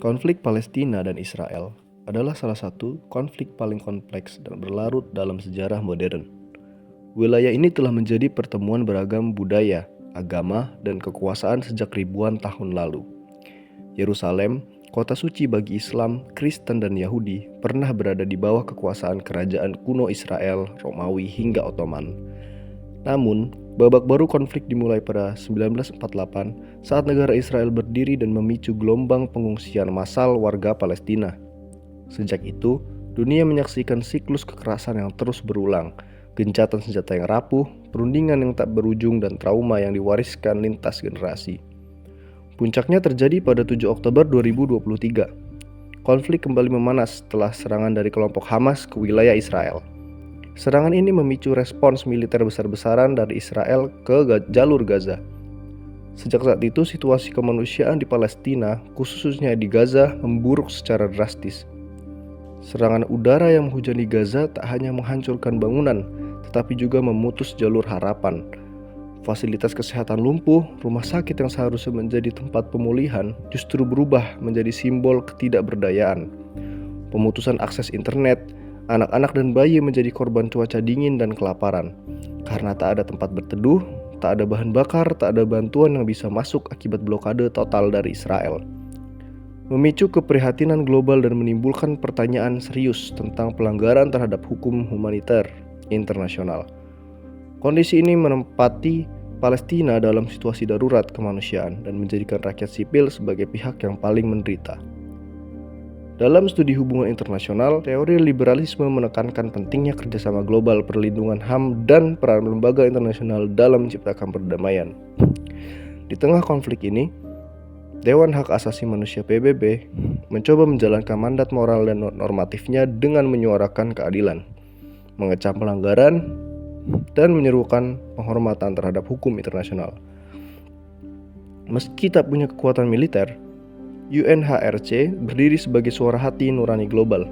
Konflik Palestina dan Israel adalah salah satu konflik paling kompleks dan berlarut dalam sejarah modern. Wilayah ini telah menjadi pertemuan beragam budaya, agama, dan kekuasaan sejak ribuan tahun lalu. Yerusalem, kota suci bagi Islam, Kristen, dan Yahudi, pernah berada di bawah kekuasaan kerajaan kuno Israel, Romawi, hingga Ottoman. Namun, babak baru konflik dimulai pada 1948 saat negara Israel berdiri dan memicu gelombang pengungsian massal warga Palestina. Sejak itu, dunia menyaksikan siklus kekerasan yang terus berulang, gencatan senjata yang rapuh, perundingan yang tak berujung, dan trauma yang diwariskan lintas generasi. Puncaknya terjadi pada 7 Oktober 2023. Konflik kembali memanas setelah serangan dari kelompok Hamas ke wilayah Israel. Serangan ini memicu respons militer besar-besaran dari Israel ke jalur Gaza. Sejak saat itu, situasi kemanusiaan di Palestina, khususnya di Gaza, memburuk secara drastis. Serangan udara yang menghujani Gaza tak hanya menghancurkan bangunan, tetapi juga memutus jalur harapan. Fasilitas kesehatan lumpuh, rumah sakit yang seharusnya menjadi tempat pemulihan justru berubah menjadi simbol ketidakberdayaan. Pemutusan akses internet, anak-anak dan bayi menjadi korban cuaca dingin dan kelaparan. Karena tak ada tempat berteduh, tak ada bahan bakar, tak ada bantuan yang bisa masuk akibat blokade total dari Israel. Memicu keprihatinan global dan menimbulkan pertanyaan serius tentang pelanggaran terhadap hukum humaniter internasional. Kondisi ini menempati Palestina dalam situasi darurat kemanusiaan dan menjadikan rakyat sipil sebagai pihak yang paling menderita. Dalam studi hubungan internasional, teori liberalisme menekankan pentingnya kerjasama global, perlindungan HAM, dan peran lembaga internasional dalam menciptakan perdamaian. Di tengah konflik ini, Dewan Hak Asasi Manusia PBB mencoba menjalankan mandat moral dan normatifnya dengan menyuarakan keadilan, mengecam pelanggaran, dan menyerukan penghormatan terhadap hukum internasional. Meski tak punya kekuatan militer, UNHRC berdiri sebagai suara hati nurani global.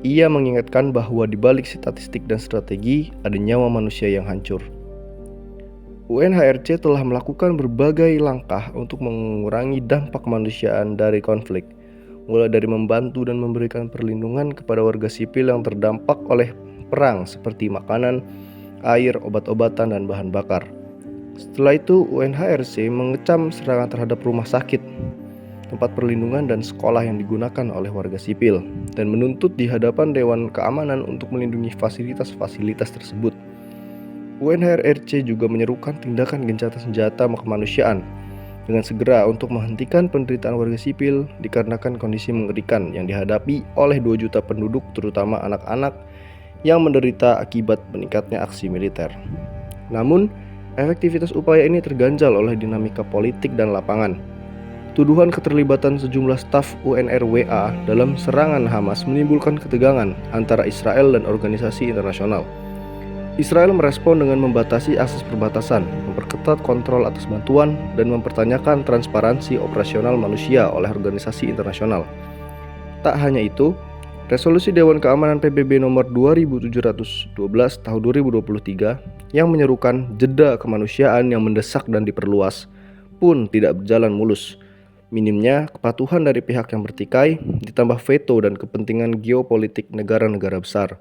Ia mengingatkan bahwa di balik statistik dan strategi ada nyawa manusia yang hancur. UNHRC telah melakukan berbagai langkah untuk mengurangi dampak kemanusiaan dari konflik, mulai dari membantu dan memberikan perlindungan kepada warga sipil yang terdampak oleh perang seperti makanan, air, obat-obatan, dan bahan bakar. Setelah itu, UNHRC mengecam serangan terhadap rumah sakit, tempat perlindungan, dan sekolah yang digunakan oleh warga sipil, dan menuntut di hadapan Dewan Keamanan untuk melindungi fasilitas-fasilitas tersebut. UNHRC juga menyerukan tindakan gencatan senjata kemanusiaan dengan segera untuk menghentikan penderitaan warga sipil dikarenakan kondisi mengerikan yang dihadapi oleh 2 juta penduduk, terutama anak-anak yang menderita akibat meningkatnya aksi militer. Namun, efektivitas upaya ini terganjal oleh dinamika politik dan lapangan. Tuduhan keterlibatan sejumlah staf UNRWA dalam serangan Hamas menimbulkan ketegangan antara Israel dan organisasi internasional. Israel merespon dengan membatasi akses perbatasan, memperketat kontrol atas bantuan, dan mempertanyakan transparansi operasional manusia oleh organisasi internasional. Tak hanya itu, Resolusi Dewan Keamanan PBB nomor 2712 tahun 2023 yang menyerukan jeda kemanusiaan yang mendesak dan diperluas pun tidak berjalan mulus. Minimnya kepatuhan dari pihak yang bertikai, ditambah veto dan kepentingan geopolitik negara-negara besar,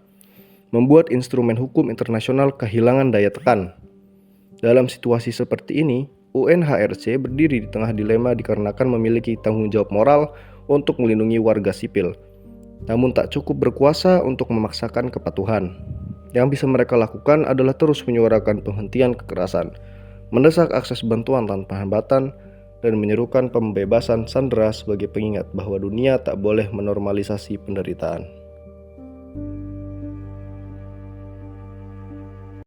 membuat instrumen hukum internasional kehilangan daya tekan. Dalam situasi seperti ini, UNHRC berdiri di tengah dilema dikarenakan memiliki tanggung jawab moral untuk melindungi warga sipil, namun tak cukup berkuasa untuk memaksakan kepatuhan. Yang bisa mereka lakukan adalah terus menyuarakan penghentian kekerasan, mendesak akses bantuan tanpa hambatan, dan menyerukan pembebasan sandera sebagai pengingat bahwa dunia tak boleh menormalisasi penderitaan.